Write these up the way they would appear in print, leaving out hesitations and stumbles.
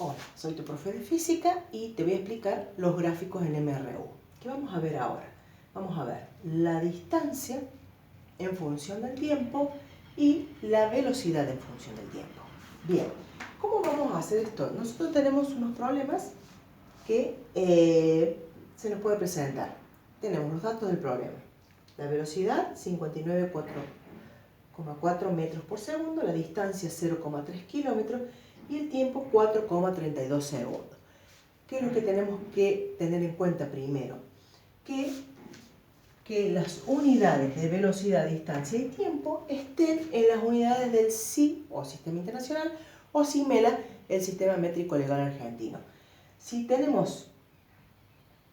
Hola, soy tu profe de física y te voy a explicar los gráficos en MRU. ¿Qué vamos a ver ahora? Vamos a ver la distancia en función del tiempo y la velocidad en función del tiempo. Bien, ¿cómo vamos a hacer esto? Nosotros tenemos unos problemas que se nos puede presentar. Tenemos los datos del problema. La velocidad 59,4 metros por segundo, la distancia 0,3 kilómetros y el tiempo 4,32 segundos. ¿Qué es lo que tenemos que tener en cuenta primero? Que las unidades de velocidad, distancia y tiempo estén en las unidades del SI, o Sistema Internacional, o SIMELA, el Sistema Métrico Legal Argentino. Si tenemos,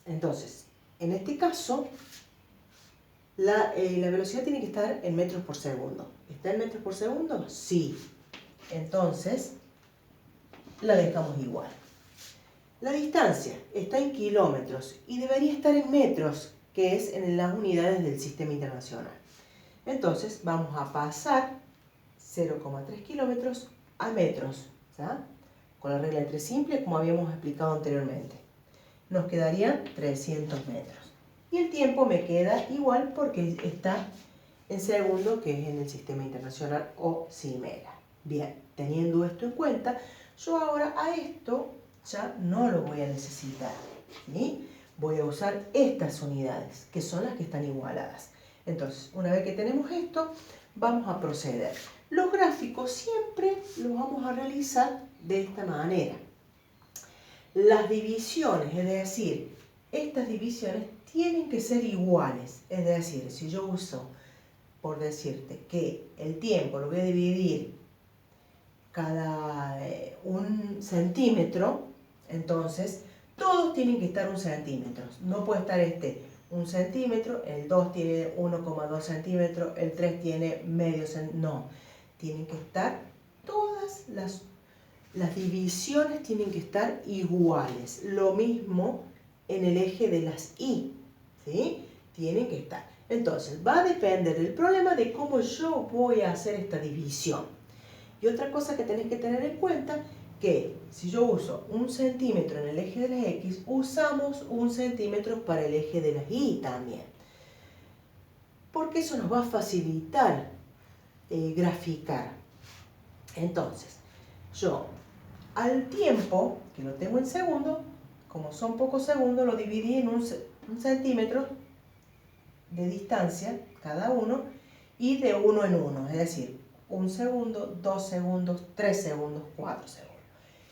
entonces, en este caso, la velocidad tiene que estar en metros por segundo. ¿Está en metros por segundo? Sí. Entonces, la dejamos igual. La distancia está en kilómetros y debería estar en metros, que es en las unidades del Sistema Internacional. Entonces, vamos a pasar 0,3 kilómetros a metros, ¿ya? Con la regla de 3 simple, como habíamos explicado anteriormente. Nos quedarían 300 metros. Y el tiempo me queda igual porque está en segundo, que es en el Sistema Internacional o SIMELA. Bien, teniendo esto en cuenta, yo ahora a esto ya no lo voy a necesitar, ¿sí? Voy a usar estas unidades, que son las que están igualadas. Entonces, una vez que tenemos esto, vamos a proceder. Los gráficos siempre los vamos a realizar de esta manera. Las divisiones, es decir, estas divisiones tienen que ser iguales. Es decir, si yo uso, por decirte, que el tiempo lo voy a dividir cada 1 centímetro, entonces todos tienen que estar 1 centímetro. No puede estar 1 centímetro, el 2 tiene 1,2 centímetros, el 3 tiene medio centímetro. No, tienen que estar todas las divisiones tienen que estar iguales. Lo mismo en el eje de las Y, ¿sí? Tienen que estar. Entonces, va a depender del problema de cómo yo voy a hacer esta división. Y otra cosa que tenés que tener en cuenta, que si yo uso 1 centímetro en el eje de las X, usamos 1 centímetro para el eje de las Y también. Porque eso nos va a facilitar graficar. Entonces, yo al tiempo, que lo tengo en segundos, como son pocos segundos, lo dividí en 1 centímetro de distancia cada uno y de 1 en 1, es decir, 1 segundo, 2 segundos, 3 segundos, 4 segundos.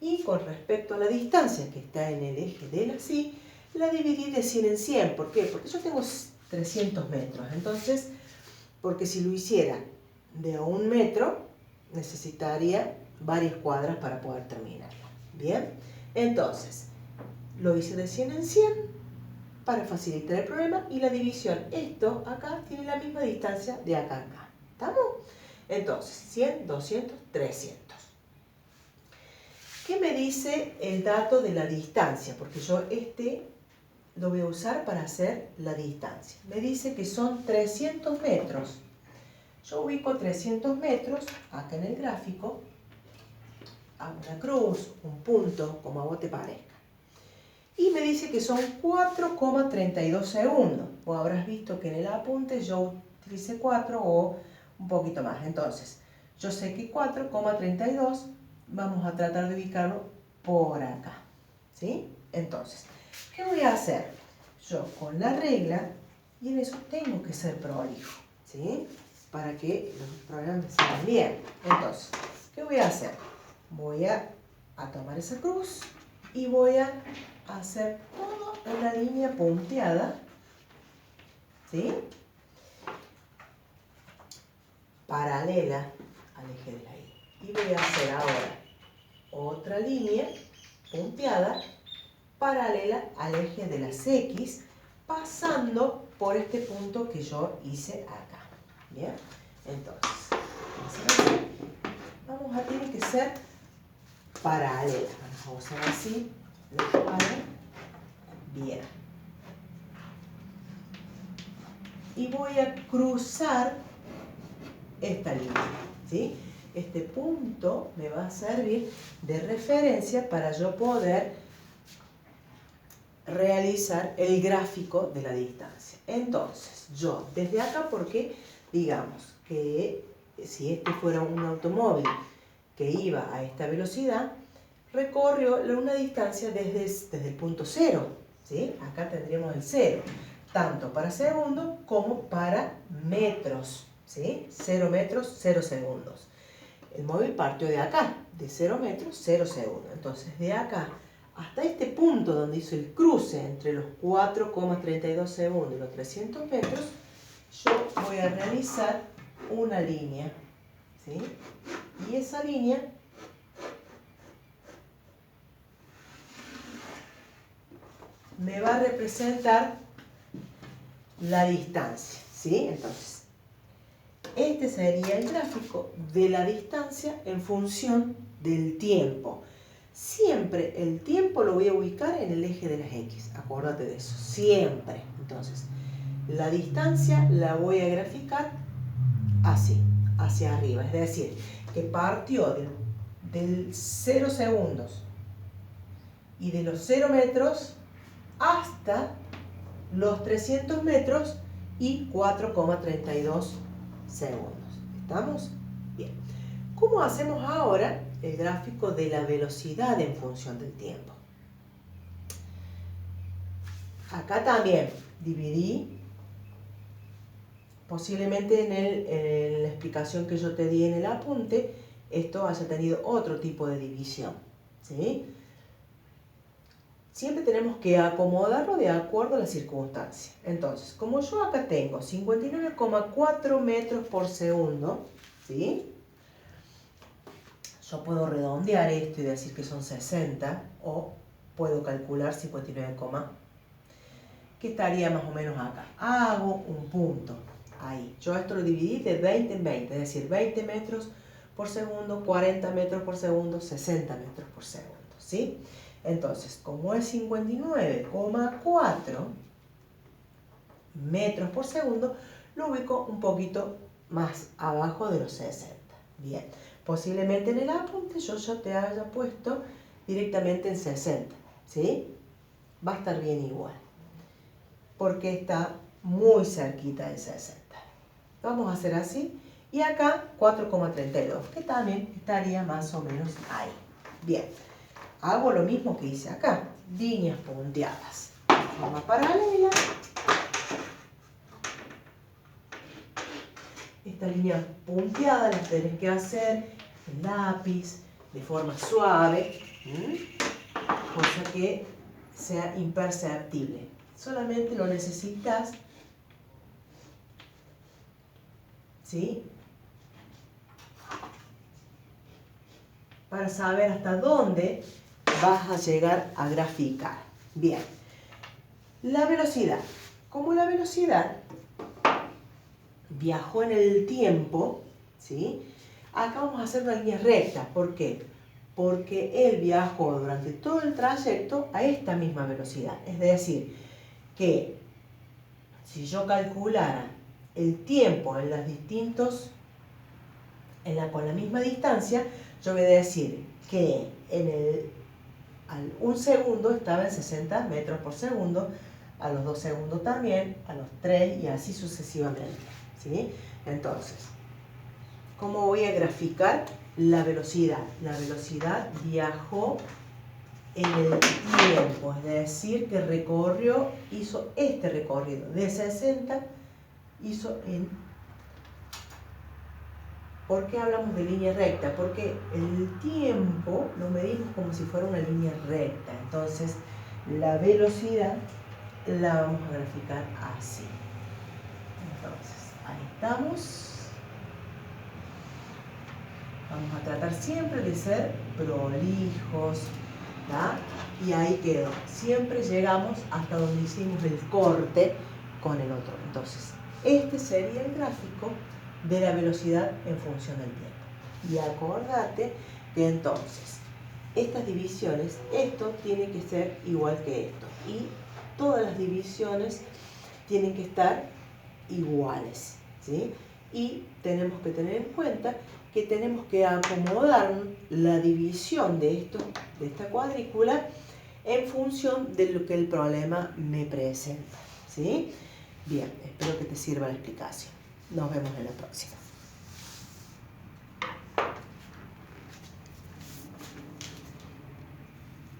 Y con respecto a la distancia que está en el eje de la Y, la dividí de 100 en 100. ¿Por qué? Porque yo tengo 300 metros. Entonces, porque si lo hiciera de a 1 metro, necesitaría varias cuadras para poder terminarlo. ¿Bien? Entonces, lo hice de 100 en 100 para facilitar el problema y la división. Esto acá tiene la misma distancia de acá a acá. ¿Estamos? Entonces, 100, 200, 300. ¿Qué me dice el dato de la distancia? Porque yo lo voy a usar para hacer la distancia. Me dice que son 300 metros. Yo ubico 300 metros acá en el gráfico, hago una cruz, un punto, como a vos te parezca. Y me dice que son 4,32 segundos. Vos habrás visto que en el apunte yo utilicé 4 o un poquito más. Entonces, yo sé que 4,32 vamos a tratar de ubicarlo por acá. ¿Sí? Entonces, ¿qué voy a hacer? Yo con la regla, y en eso tengo que ser prolijo, ¿sí? Para que los programas me salgan bien. Entonces, ¿qué voy a hacer? Voy a tomar esa cruz y voy a hacer toda una línea punteada, ¿sí? Paralela al eje de la Y. Y voy a hacer ahora otra línea punteada paralela al eje de las X, pasando por este punto que yo hice acá. ¿Bien? Entonces, tiene que ser paralela. Vamos a usar así la cuadra. Bien. Y voy a cruzar esta línea, ¿sí? este punto me va a servir de referencia para yo poder realizar el gráfico de la distancia. Entonces, yo desde acá, porque digamos que si este fuera un automóvil que iba a esta velocidad, recorrió una distancia desde el punto 0, ¿sí? Acá tendríamos el 0, tanto para segundo como para metros, ¿sí? 0 metros, 0 segundos. El móvil partió de acá, de 0 metros, 0 segundos. Entonces, de acá hasta este punto donde hizo el cruce entre los 4,32 segundos y los 300 metros, yo voy a realizar una línea, ¿sí? Y esa línea me va a representar la distancia, ¿sí? Entonces, este sería el gráfico de la distancia en función del tiempo. Siempre el tiempo lo voy a ubicar en el eje de las X, acuérdate de eso, siempre. Entonces, la distancia la voy a graficar así, hacia arriba, es decir, que partió del 0 segundos y de los 0 metros hasta los 300 metros y 4,32 segundos. ¿Estamos? Bien. ¿Cómo hacemos ahora el gráfico de la velocidad en función del tiempo? Acá también dividí, posiblemente en la explicación que yo te di en el apunte, esto haya tenido otro tipo de división, ¿sí? Siempre tenemos que acomodarlo de acuerdo a la circunstancia. Entonces, como yo acá tengo 59,4 metros por segundo, ¿sí? Yo puedo redondear esto y decir que son 60, o puedo calcular 59, que estaría más o menos acá. Hago un punto ahí. Yo esto lo dividí de 20 en 20, es decir, 20 metros por segundo, 40 metros por segundo, 60 metros por segundo, ¿sí? Entonces, como es 59,4 metros por segundo, lo ubico un poquito más abajo de los 60. Bien, posiblemente en el apunte yo ya te haya puesto directamente en 60, ¿sí? Va a estar bien igual, porque está muy cerquita de 60. Vamos a hacer así. Y acá 4,32, que también estaría más o menos ahí. Bien. Hago lo mismo que hice acá, líneas punteadas, de forma paralela. Esta línea punteada la tenés que hacer en lápiz, de forma suave, cosa que sea imperceptible. Solamente lo necesitas, ¿sí?, para saber hasta dónde vas a llegar a graficar. Bien, la velocidad. Como la velocidad viajó en el tiempo, ¿sí?, acá vamos a hacer una línea recta. ¿Por qué? Porque él viajó durante todo el trayecto a esta misma velocidad. Es decir, que si yo calculara el tiempo en los distintos, con la misma distancia, yo voy a decir que al 1 segundo estaba en 60 metros por segundo, a los 2 segundos también, a los 3 y así sucesivamente, ¿sí? Entonces, ¿cómo voy a graficar la velocidad? La velocidad viajó en el tiempo, es decir, que hizo este recorrido de 60, hizo en... ¿Por qué hablamos de línea recta? Porque el tiempo lo medimos como si fuera una línea recta. Entonces, la velocidad la vamos a graficar así. Entonces, ahí estamos. Vamos a tratar siempre de ser prolijos, ¿tá? Y ahí quedó. Siempre llegamos hasta donde hicimos el corte con el otro. Entonces, este sería el gráfico de la velocidad en función del tiempo. Y acordate que entonces, estas divisiones, esto tiene que ser igual que esto. Y todas las divisiones tienen que estar iguales, ¿sí? Y tenemos que tener en cuenta que tenemos que acomodar la división de esta cuadrícula en función de lo que el problema me presenta, ¿sí? Bien, espero que te sirva la explicación. Nos vemos en la próxima.